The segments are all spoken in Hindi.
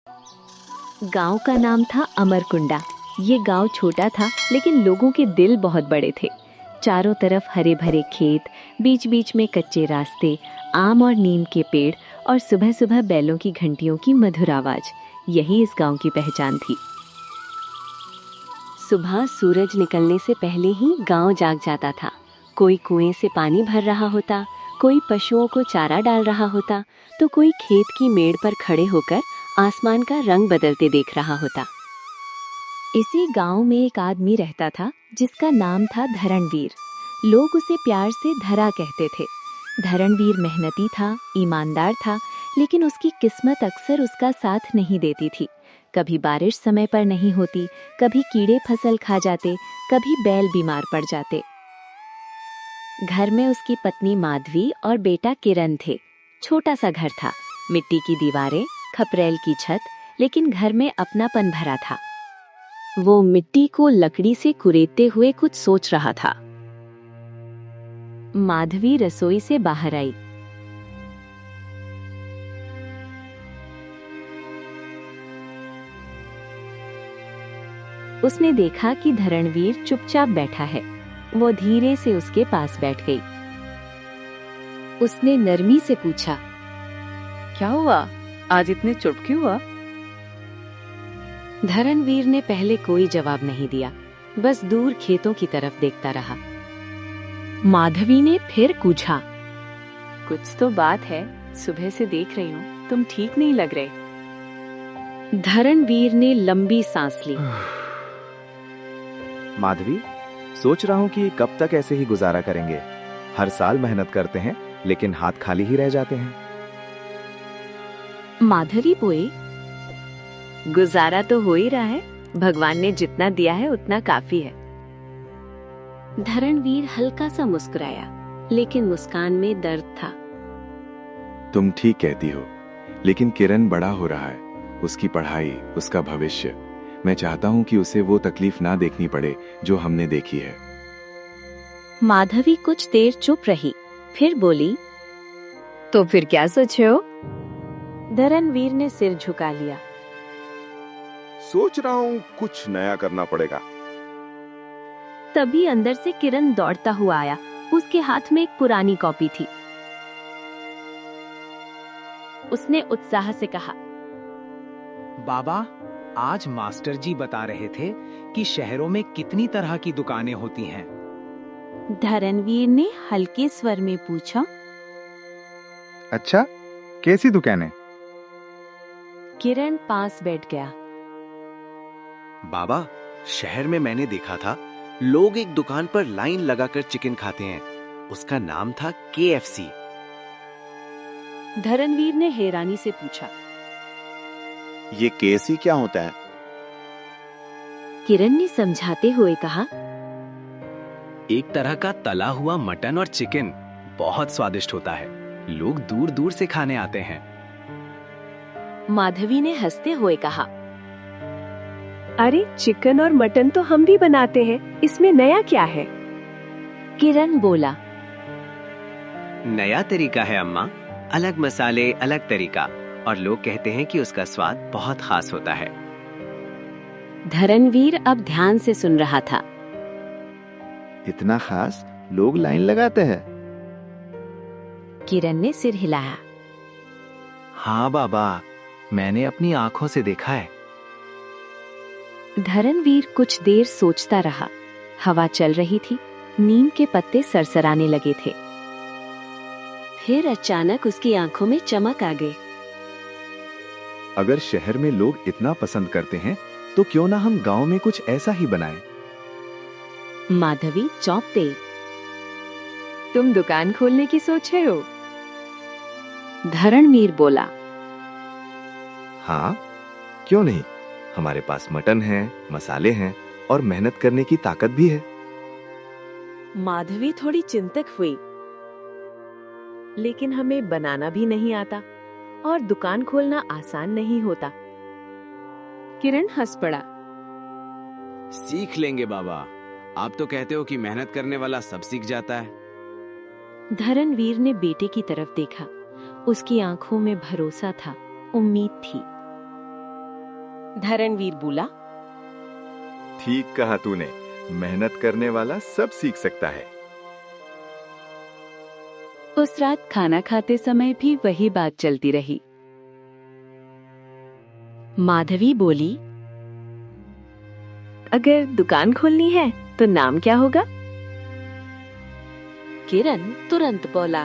गांव का नाम था अमरकुंडा। ये गांव छोटा था लेकिन लोगों के दिल बहुत बड़े थे। चारों तरफ हरे भरे खेत, बीच बीच में कच्चे रास्ते, आम और नीम के पेड़ और सुबह सुबह बैलों की घंटियों की मधुर आवाज, यही इस गांव की पहचान थी। सुबह सूरज निकलने से पहले ही गांव जाग जाता था। कोई कुएं से पानी भर रहा होता, कोई पशुओं को चारा डाल रहा होता, तो कोई खेत की मेड़ पर खड़े होकर आसमान का रंग बदलते देख रहा होता। इसी गांव में एक आदमी रहता था जिसका नाम था धरणवीर। लोग उसे प्यार से धरा कहते थे। धरणवीर मेहनती था, ईमानदार था, लेकिन उसकी किस्मत अक्सर उसका साथ नहीं देती थी। कभी बारिश समय पर नहीं होती, कभी कीड़े फसल खा जाते, कभी बैल बीमार पड़ जाते। घर में उसकी पत्नी माधवी और बेटा किरण थे। छोटा सा घर था, मिट्टी की दीवारें, खपरेल की छत, लेकिन घर में अपनापन भरा था। वो मिट्टी को लकड़ी से कुरेदते हुए कुछ सोच रहा था। माधवी रसोई से बाहर आई। उसने देखा कि धरणवीर चुपचाप बैठा है। वो धीरे से उसके पास बैठ गई। उसने नरमी से पूछा, क्या हुआ? आज इतने चुप क्यों हुआ? धरणवीर ने पहले कोई जवाब नहीं दिया, बस दूर खेतों की तरफ देखता रहा। माधवी ने फिर पूछा, कुछ तो बात है, सुबह से देख रही हूँ, तुम ठीक नहीं लग रहे। धरणवीर ने लंबी सांस ली। माधवी, सोच रहा हूँ कि कब तक ऐसे ही गुजारा करेंगे। हर साल मेहनत करते हैं लेकिन हाथ खाली ही रह जाते हैं। माधवी बोली, गुजारा तो हो ही रहा है, भगवान ने जितना दिया है उतना काफी है। धरणवीर हल्का सा मुस्कुराया, लेकिन मुस्कान में दर्द था। तुम ठीक कहती हो, लेकिन किरण बड़ा हो रहा है, उसकी पढ़ाई, उसका भविष्य। मैं चाहता हूँ कि उसे वो तकलीफ ना देखनी पड़े जो हमने देखी है। माधवी कुछ देर चुप रही, फिर बोली, तो फिर क्या सोचे हो? धरणवीर ने सिर झुका लिया। सोच रहा हूँ कुछ नया करना पड़ेगा। तभी अंदर से किरण दौड़ता हुआ आया। उसके हाथ में एक पुरानी कॉपी थी। उसने उत्साह से कहा, बाबा, आज मास्टर जी बता रहे थे कि शहरों में कितनी तरह की दुकानें होती हैं। धरणवीर ने हल्के स्वर में पूछा, अच्छा, कैसी दुकानें? किरण पास बैठ गया। बाबा, शहर में मैंने देखा था, लोग एक दुकान पर लाइन लगाकर चिकन खाते हैं। उसका नाम था KFC। धरणवीर ने हैरानी से पूछा, ये KFC क्या होता है? किरण ने समझाते हुए कहा, एक तरह का तला हुआ मटन और चिकन, बहुत स्वादिष्ट होता है। लोग दूर दूर से खाने आते हैं। माधवी ने हंसते हुए कहा, अरे, चिकन और मटन तो हम भी बनाते हैं, इसमें नया क्या है? किरण बोला, नया तरीका है अम्मा, अलग मसाले, अलग तरीका, और लोग कहते हैं कि उसका स्वाद बहुत खास होता है। धरणवीर अब ध्यान से सुन रहा था। इतना खास? लोग लाइन लगाते हैं? किरण ने सिर हिलाया। हाँ बाबा, मैंने अपनी आंखों से देखा है। धरणवीर कुछ देर सोचता रहा। हवा चल रही थी, नीम के पत्ते सरसराने लगे थे। फिर अचानक उसकी आंखों में चमक आ गई। अगर शहर में लोग इतना पसंद करते हैं तो क्यों ना हम गांव में कुछ ऐसा ही बनाएं। माधवी चौंक गई। तुम दुकान खोलने की सोच रहे हो? धरणवीर बोला, हाँ, क्यों नहीं। हमारे पास मटन है, मसाले हैं और मेहनत करने की ताकत भी है। माधवी थोड़ी चिंतक हुई, लेकिन हमें बनाना भी नहीं आता और दुकान खोलना आसान नहीं होता। किरण हंस पड़ा। सीख लेंगे बाबा, आप तो कहते हो कि मेहनत करने वाला सब सीख जाता है। धरणवीर ने बेटे की तरफ देखा। उसकी आंखों में भरोसा था, उम्मीद थी। धरणवीर बोला। ठीक कहा तूने, मेहनत करने वाला सब सीख सकता है। उस रात खाना खाते समय भी वही बात चलती रही। माधवी बोली, अगर दुकान खोलनी है तो नाम क्या होगा? किरण तुरंत बोला,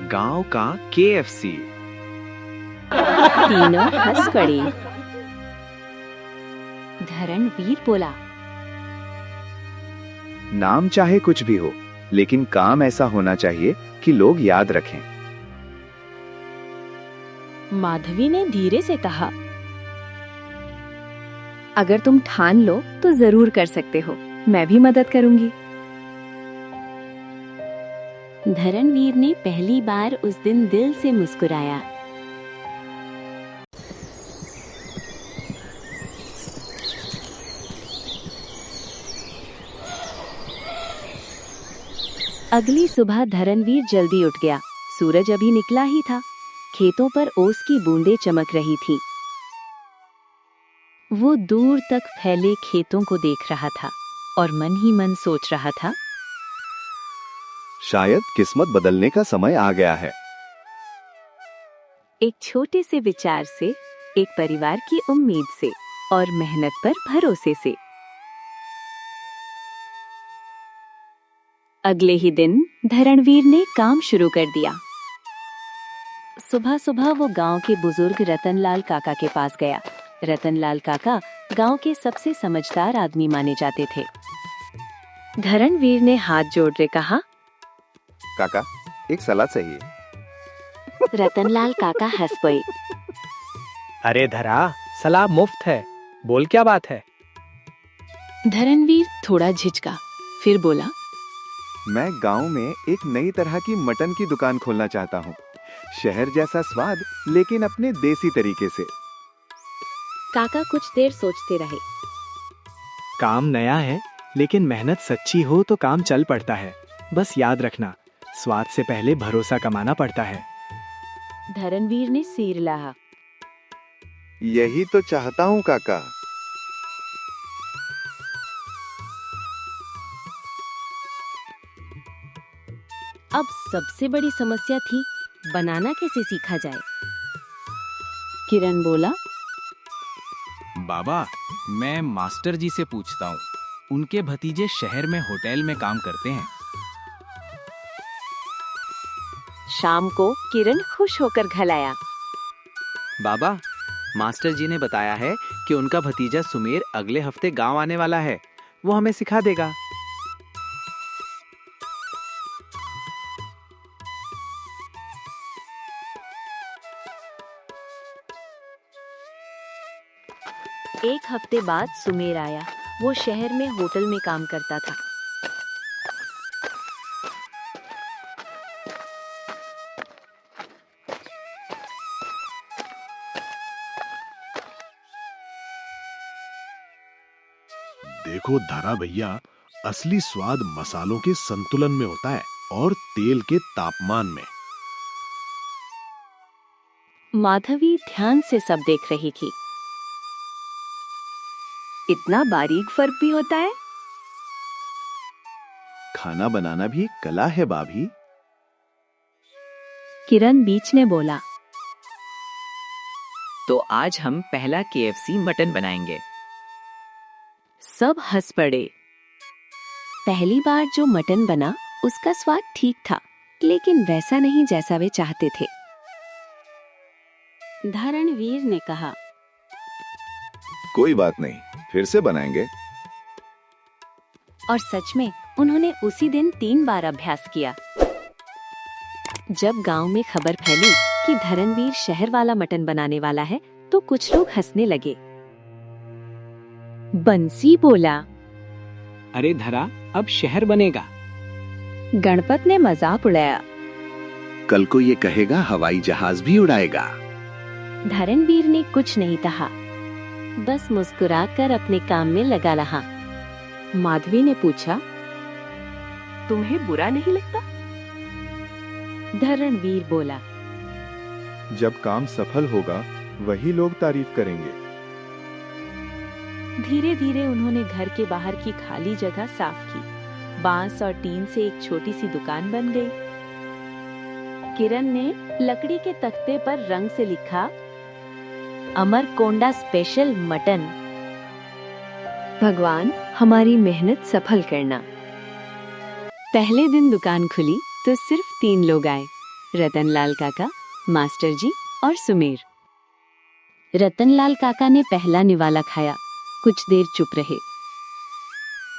गांव का KFC। तीनों हंस पड़े। धरणवीर बोला, नाम चाहे कुछ भी हो, लेकिन काम ऐसा होना चाहिए कि लोग याद रखें। माधवी ने धीरे से कहा, अगर तुम ठान लो तो जरूर कर सकते हो, मैं भी मदद करूंगी। धरणवीर ने पहली बार उस दिन दिल से मुस्कुराया। अगली सुबह धरणवीर जल्दी उठ गया। सूरज अभी निकला ही था। खेतों पर ओस की बूंदें चमक रही थीं। वो दूर तक फैले खेतों को देख रहा था और मन ही मन सोच रहा था, शायद किस्मत बदलने का समय आ गया है। एक छोटे से विचार से, एक परिवार की उम्मीद से और मेहनत पर भरोसे से। अगले ही दिन धरणवीर ने काम शुरू कर दिया। सुबह सुबह वो गांव के बुजुर्ग रतनलाल काका के पास गया। रतनलाल काका गांव के सबसे समझदार आदमी माने जाते थे। धरणवीर ने हाथ जोड़कर कहा, काका, एक सलाह चाहिए। रतनलाल काका हंस पड़े। अरे धरा, सलाह मुफ्त है, बोल क्या बात है? धरणवीर थोड़ा झिझका, फिर बोला, मैं गांव में एक नई तरह की मटन की दुकान खोलना चाहता हूँ। शहर जैसा स्वाद, लेकिन अपने देसी तरीके से। काका कुछ देर सोचते रहे। काम नया है, लेकिन मेहनत सच्ची हो तो काम चल पड़ता है। बस याद रखना, स्वाद से पहले भरोसा कमाना पड़ता है। धरणवीर ने सिर हिलाया। यही तो चाहता हूँ काका। अब सबसे बड़ी समस्या थी, बनाना कैसे सीखा जाए। किरण बोला, बाबा, मैं मास्टर जी से पूछता हूँ। उनके भतीजे शहर में होटल में काम करते हैं। शाम को किरण खुश होकर घर आया। बाबा, मास्टर जी ने बताया है कि उनका भतीजा सुमेर अगले हफ्ते गांव आने वाला है। वो हमें सिखा देगा। एक हफ्ते बाद सुमेर आया। वो शहर में होटल में काम करता था। देखो धरा भैया, असली स्वाद मसालों के संतुलन में होता है और तेल के तापमान में। माधवी ध्यान से सब देख रही थी। इतना बारीक फर्क भी होता है? खाना बनाना भी कला है भाभी। किरण बीच ने बोला, तो आज हम पहला KFC मटन बनाएंगे। सब हंस पड़े। पहली बार जो मटन बना उसका स्वाद ठीक था, लेकिन वैसा नहीं जैसा वे चाहते थे। धरणवीर ने कहा, कोई बात नहीं, फिर से बनाएंगे। और सच में उन्होंने उसी दिन 3 बार अभ्यास किया। जब गांव में खबर फैली कि धरणवीर शहर वाला मटन बनाने वाला है, तो कुछ लोग हंसने लगे। बंसी बोला, अरे धरा, अब शहर बनेगा। गणपत ने मजाक उड़ाया, कल को ये कहेगा हवाई जहाज भी उड़ाएगा। धरणवीर ने कुछ नहीं कहा, बस मुस्कुराकर अपने काम में लगा रहा। माधवी ने पूछा, तुम्हें बुरा नहीं लगता? धरणवीर बोला, जब काम सफल होगा वही लोग तारीफ करेंगे। धीरे धीरे उन्होंने घर के बाहर की खाली जगह साफ की। बांस और टीन से एक छोटी सी दुकान बन गई। किरण ने लकड़ी के तख्ते पर रंग से लिखा, अमरकोंडा स्पेशल मटन। भगवान हमारी मेहनत सफल करना। पहले दिन दुकान खुली तो सिर्फ 3 लोग आए, रतनलाल काका, मास्टर जी और सुमेर। रतनलाल काका ने पहला निवाला खाया, कुछ देर चुप रहे।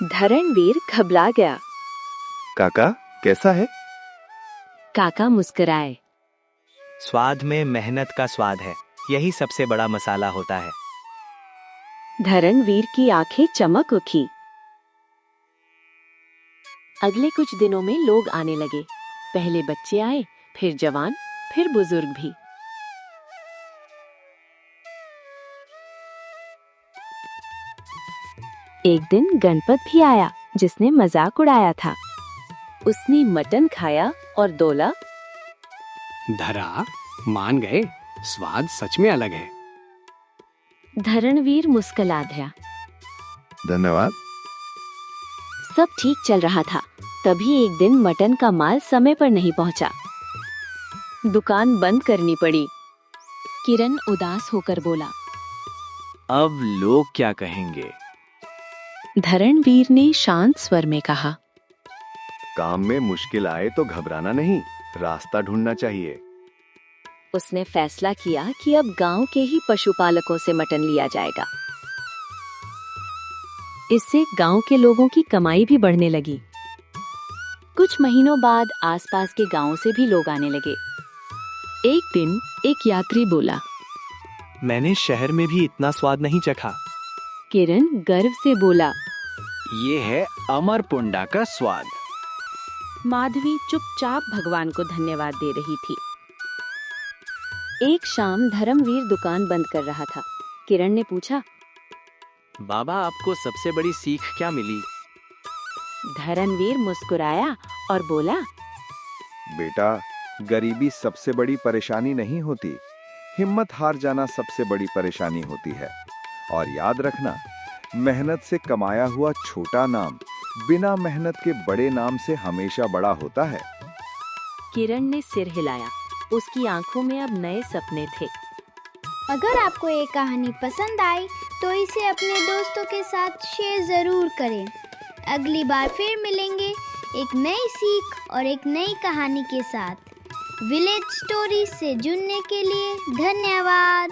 धरणवीर घबरा गया। काका कैसा है? काका मुस्कुराए। स्वाद में मेहनत का स्वाद है, यही सबसे बड़ा मसाला होता है। धरणवीर की आंखें चमक उठी। अगले कुछ दिनों में लोग आने लगे। पहले बच्चे आए, फिर जवान, फिर बुजुर्ग भी। एक दिन गणपत भी आया, जिसने मजाक उड़ाया था। उसने मटन खाया और बोला, धरा, मान गए, स्वाद सच में अलग है। धरणवीर मुस्कुरा दिया। धन्यवाद। सब ठीक चल रहा था, तभी एक दिन मटन का माल समय पर नहीं पहुंचा। दुकान बंद करनी पड़ी। किरण उदास होकर बोला, अब लोग क्या कहेंगे? धरणवीर ने शांत स्वर में कहा, काम में मुश्किल आए तो घबराना नहीं, रास्ता ढूंढना चाहिए। उसने फैसला किया कि अब गांव के ही पशुपालकों से मटन लिया जाएगा। इससे गांव के लोगों की कमाई भी बढ़ने लगी। कुछ महीनों बाद आसपास के गांवों से भी लोग आने लगे। एक दिन एक यात्री बोला, मैंने शहर में भी इतना स्वाद नहीं चखा। किरण गर्व से बोला, ये है अमरकोंडा का स्वाद। माधवी चुपचाप भगवान को धन्यवाद दे रही थी। एक शाम धर्मवीर दुकान बंद कर रहा था। किरण ने पूछा, बाबा, आपको सबसे बड़ी सीख क्या मिली? धरणवीर मुस्कुराया और बोला, बेटा, गरीबी सबसे बड़ी परेशानी नहीं होती, हिम्मत हार जाना सबसे बड़ी परेशानी होती है। और याद रखना, मेहनत से कमाया हुआ छोटा नाम बिना मेहनत के बड़े नाम से हमेशा बड़ा होता है। किरण ने सिर हिलाया। उसकी आंखों में अब नए सपने थे। अगर आपको ये कहानी पसंद आई तो इसे अपने दोस्तों के साथ शेयर जरूर करें। अगली बार फिर मिलेंगे एक नई सीख और एक नई कहानी के साथ। विलेज स्टोरी से जुड़ने के लिए धन्यवाद।